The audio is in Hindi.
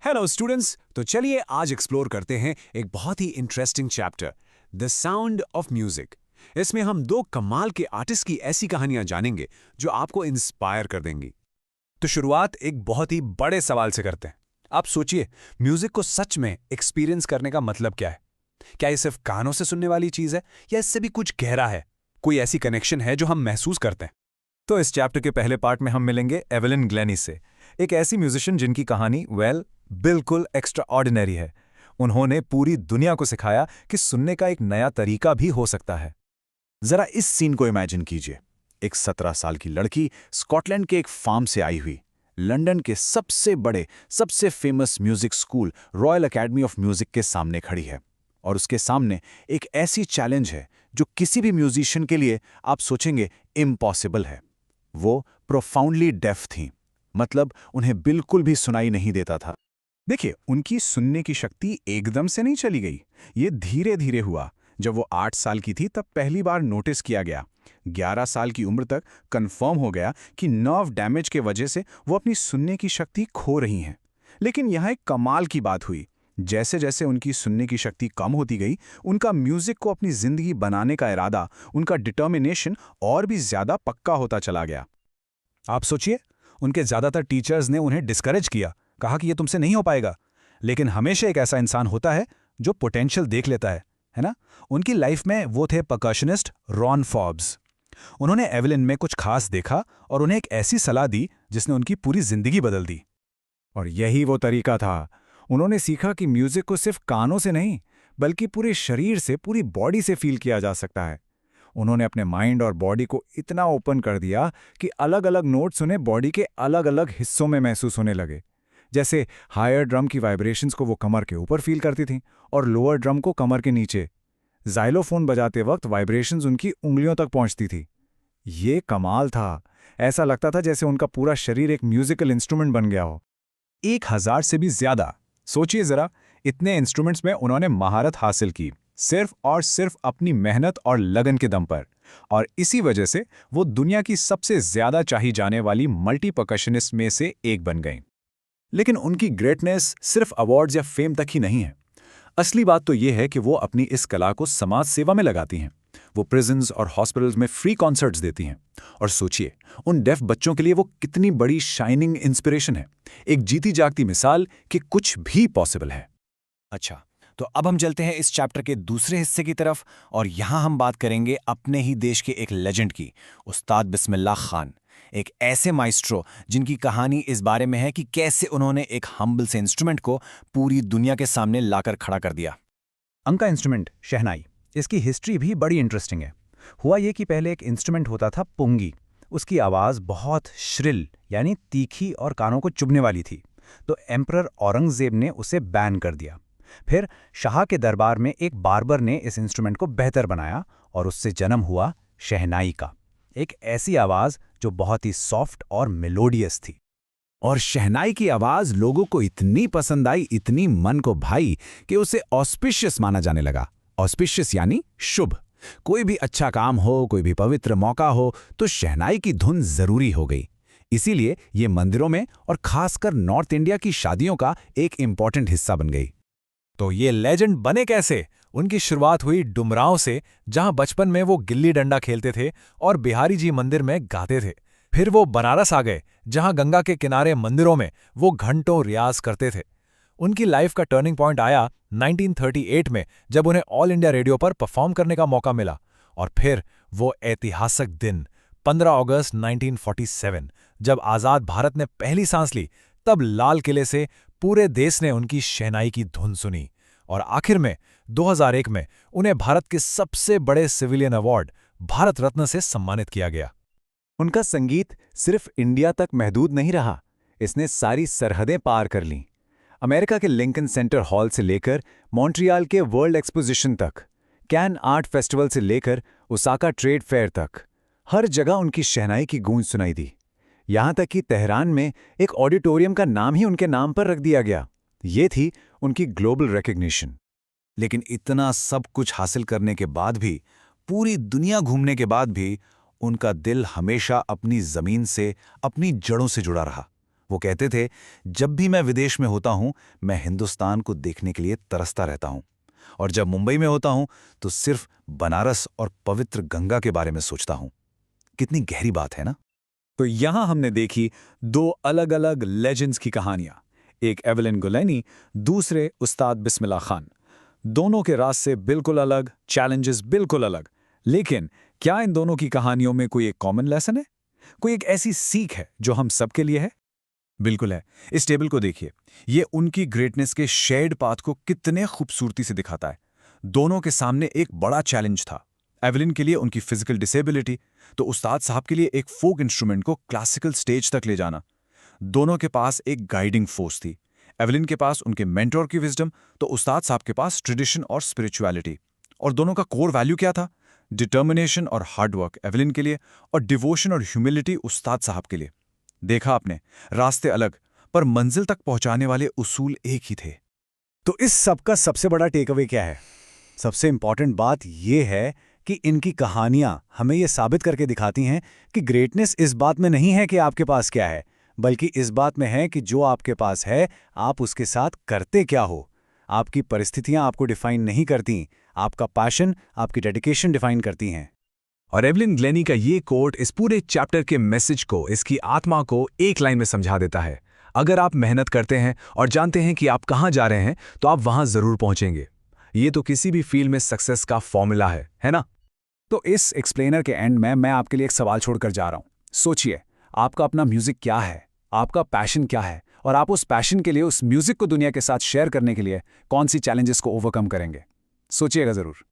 हेलो स्टूडेंट्स, तो चलिए आज एक्सप्लोर करते हैं एक बहुत ही interesting chapter, the sound of music. इसमें हम दो कमाल के आर्टिस्ट की ऐसी कहानियां जानेंगे जो आपको इंस्पायर कर देंगी। तो शुरुआत एक बहुत ही बड़े सवाल से करते हैं। आप सोचिए, म्यूजिक को सच में एक्सपीरियंस करने का मतलब क्या है? क्या ये सिर्फ कानों से सुनने वाली चीज है या इससे भी कुछ गहरा है? कोई ऐसी कनेक्शन है जो हम महसूस करते हैं? तो इस चैप्टर के पहले पार्ट में हम मिलेंगे एवेलिन ग्लेनी से, एक ऐसी म्यूजिशियन जिनकी कहानी बिल्कुल एक्स्ट्रा ऑर्डिनरी है। उन्होंने पूरी दुनिया को सिखाया कि सुनने का एक नया तरीका भी हो सकता है। जरा इस सीन को इमेजिन कीजिए। एक 17 साल की लड़की स्कॉटलैंड के एक फार्म से आई हुई, लंदन के सबसे बड़े, सबसे famous music school royal academy of music के सामने खड़ी है। और उसके सामने एक ऐसी चैलेंज है जो किसी भी म्यूजिशियन के लिए आप सोचेंगे इम्पॉसिबल है। वो प्रोफाउंडली डेफ थीं, मतलब उन्हें बिल्कुल भी सुनाई नहीं देता था। देखिए, उनकी सुनने की शक्ति एकदम से नहीं चली गई। ये धीरे धीरे हुआ। जब वो 8 साल की थी तब पहली बार नोटिस किया गया। 11 साल की उम्र तक कंफर्म हो गया कि नर्व डैमेज के वजह से वो अपनी सुनने की शक्ति खो रही हैं। लेकिन यहाँ एक कमाल की बात हुई। जैसे जैसे उनकी सुनने की शक्ति कम होती गई, उनका म्यूजिक को अपनी जिंदगी बनाने का इरादा, उनका डिटर्मिनेशन और भी ज्यादा पक्का होता चला गया। आप सोचिए, उनके ज्यादातर टीचर्स ने उन्हें डिस्करेज किया, कहा कि ये तुमसे नहीं हो पाएगा। लेकिन हमेशा एक ऐसा इंसान होता है जो पोटेंशियल देख लेता है ना? उनकी लाइफ में वो थे परकशनिस्ट रॉन फॉर्ब्स। उन्होंने एवेलिन में कुछ खास देखा और उन्हें एक ऐसी सलाह दी जिसने उनकी पूरी जिंदगी बदल दी। और यही वो तरीका था। उन्होंने सीखा कि म्यूजिक को सिर्फ कानों से नहीं, बल्कि पूरे शरीर से, पूरी बॉडी से फील किया जा सकता है। उन्होंने अपने माइंड और बॉडी को इतना ओपन कर दिया कि अलग अलग नोट्स उन्हें बॉडी के अलग अलग हिस्सों में महसूस होने लगे। जैसे हायर ड्रम की वाइब्रेशंस को वो कमर के ऊपर फील करती थीं और लोअर ड्रम को कमर के नीचे। जाइलोफोन बजाते वक्त वाइब्रेशंस उनकी उंगलियों तक पहुंचती थी। ये कमाल था। ऐसा लगता था जैसे उनका पूरा शरीर एक म्यूजिकल इंस्ट्रूमेंट बन गया हो। 1000 से भी ज्यादा। सोचिए जरा, इतने इंस्ट्रूमेंट्स में उन्होंने महारत हासिल की, सिर्फ और सिर्फ अपनी मेहनत और लगन के दम पर। और इसी वजह से वो दुनिया की सबसे ज्यादा चाही जाने वाली मल्टी परकशनिस्ट में से एक बन गई। लेकिन उनकी ग्रेटनेस सिर्फ अवार्ड्स या फेम तक ही नहीं है। असली बात तो ये है कि वो अपनी इस कला को समाज सेवा में लगाती हैं। वो प्रिजन्स और हॉस्पिटल्स में फ्री कॉन्सर्ट्स देती हैं। और सोचिए, उन डेफ बच्चों के लिए वो कितनी बड़ी शाइनिंग इंस्पिरेशन है, एक जीती जागती मिसाल कि कुछ भी पॉसिबल है। अच्छा, तो अब हम चलते हैं इस चैप्टर के दूसरे हिस्से की तरफ, और यहाँ हम बात करेंगे अपने ही देश के एक लेजेंड की, उस्ताद बिस्मिल्लाह खान। एक ऐसे माइस्ट्रो जिनकी कहानी इस बारे में है कि कैसे उन्होंने एक हम्बल से इंस्ट्रूमेंट को पूरी दुनिया के सामने लाकर खड़ा कर दिया। उनका इंस्ट्रूमेंट शहनाई, इसकी हिस्ट्री भी बड़ी इंटरेस्टिंग है। हुआ ये कि पहले एक इंस्ट्रूमेंट होता था पुंगी। उसकी आवाज़ बहुत श्रिल यानी तीखी और कानों को चुभने वाली थी। तो एम्परर औरंगजेब ने उसे बैन कर दिया। फिर शाह के दरबार में एक बार्बर ने इस इंस्ट्रूमेंट को बेहतर बनाया और उससे जन्म हुआ शहनाई का, एक ऐसी आवाज़ जो बहुत ही सॉफ्ट और मेलोडियस थी। और शहनाई की आवाज लोगों को इतनी पसंद आई, इतनी मन को भाई, कि उसे ऑस्पिशियस माना जाने लगा। ऑस्पिशियस यानी शुभ। कोई भी अच्छा काम हो, कोई भी पवित्र मौका हो, तो शहनाई की धुन जरूरी हो गई। इसीलिए ये मंदिरों में और खासकर नॉर्थ इंडिया की शादियों का एक इंपॉर्टेंट हिस्सा बन गई। तो ये लेजेंड बने कैसे? उनकी शुरुआत हुई डुमरांव से, जहां बचपन में वो गिल्ली डंडा खेलते थे और बिहारी जी मंदिर में गाते थे। फिर वो बनारस आ गए, जहां गंगा के किनारे मंदिरों में वो घंटों रियाज करते थे। उनकी लाइफ का टर्निंग पॉइंट आया 1938 में, जब उन्हें ऑल इंडिया रेडियो पर परफॉर्म करने का मौका मिला। और फिर वो ऐतिहासिक दिन 15 अगस्त 1947, जब आज़ाद भारत ने पहली सांस ली, तब लाल किले से पूरे देश ने उनकी शहनाई की धुन सुनी। और आखिर में 2001 में उन्हें भारत के सबसे बड़े सिविलियन अवार्ड भारत रत्न से सम्मानित किया गया। उनका संगीत सिर्फ इंडिया तक महदूद नहीं रहा, इसने सारी सरहदें पार कर लीं। अमेरिका के लिंकन सेंटर हॉल से लेकर मॉन्ट्रियल के वर्ल्ड एक्सपोजिशन तक, कैन आर्ट फेस्टिवल से लेकर ओसाका ट्रेड फेयर तक, हर जगह उनकी शहनाई की गूंज सुनाई दी। यहाँ तक कि तेहरान में एक ऑडिटोरियम का नाम ही उनके नाम पर रख दिया गया। ये थी उनकी ग्लोबल रिकग्निशन। लेकिन इतना सब कुछ हासिल करने के बाद भी, पूरी दुनिया घूमने के बाद भी, उनका दिल हमेशा अपनी जमीन से, अपनी जड़ों से जुड़ा रहा। वो कहते थे, जब भी मैं विदेश में होता हूं, मैं हिंदुस्तान को देखने के लिए तरसता रहता हूं, और जब मुंबई में होता हूं तो सिर्फ बनारस और पवित्र गंगा के बारे में सोचता हूं। कितनी गहरी बात है ना। तो यहां हमने देखी दो अलग अलग लेजेंड्स की कहानियां, एक एवेलिन गुलेनी, दूसरे उस्ताद बिस्मिल्लाह खान। दोनों के रास्ते बिल्कुल अलग, चैलेंजेस बिल्कुल अलग, लेकिन क्या इन दोनों की कहानियों में कोई एक कॉमन लेसन है, कोई एक ऐसी सीख है जो हम सबके लिए है? बिल्कुल है। इस टेबल को देखिए, ये उनकी ग्रेटनेस के शेयर्ड पाथ को कितने खूबसूरती से दिखाता है। दोनों के सामने एक बड़ा चैलेंज था। एवेलिन के लिए उनकी फिजिकल डिसेबिलिटी, तो उस्ताद साहब के लिए एक फोक इंस्ट्रूमेंट को क्लासिकल स्टेज तक ले जाना। दोनों के पास एक गाइडिंग फोर्स थी। एवेलिन के पास उनके मेंटोर की विजडम, तो उस्ताद साहब के पास ट्रेडिशन और स्पिरिचुअलिटी। और दोनों का कोर वैल्यू क्या था? डिटर्मिनेशन और हार्डवर्क एवेलिन के लिए, और डिवोशन और ह्यूमिलिटी उस्ताद साहब के लिए। देखा आपने, रास्ते अलग पर मंजिल तक पहुंचाने वाले उसूल एक ही थे। तो इस सब का सबसे बड़ा टेकअवे क्या है? सबसे इंपॉर्टेंट बात यह है कि इनकी कहानियां हमें यह साबित करके दिखाती हैं कि ग्रेटनेस इस बात में नहीं है कि आपके पास क्या है, बल्कि इस बात में है कि जो आपके पास है, आप उसके साथ करते क्या हो। आपकी परिस्थितियां आपको डिफाइन नहीं करती, आपका पैशन, आपकी डेडिकेशन डिफाइन करती हैं। और एवेलिन ग्लेनी का ये कोट इस पूरे चैप्टर के मैसेज को, इसकी आत्मा को एक लाइन में समझा देता है। अगर आप मेहनत करते हैं और जानते हैं कि आप कहां जा रहे हैं, तो आप वहां जरूर पहुंचेंगे। ये तो किसी भी फील्ड में सक्सेस का फॉर्मूला है ना? तो इस एक्सप्लेनर के एंड में मैं आपके लिए एक सवाल छोड़कर जा रहा हूं। सोचिए, आपका अपना म्यूजिक क्या है, आपका पैशन क्या है, और आप उस पैशन के लिए, उस म्यूजिक को दुनिया के साथ शेयर करने के लिए कौन सी चैलेंजेस को ओवरकम करेंगे? सोचिएगा जरूर।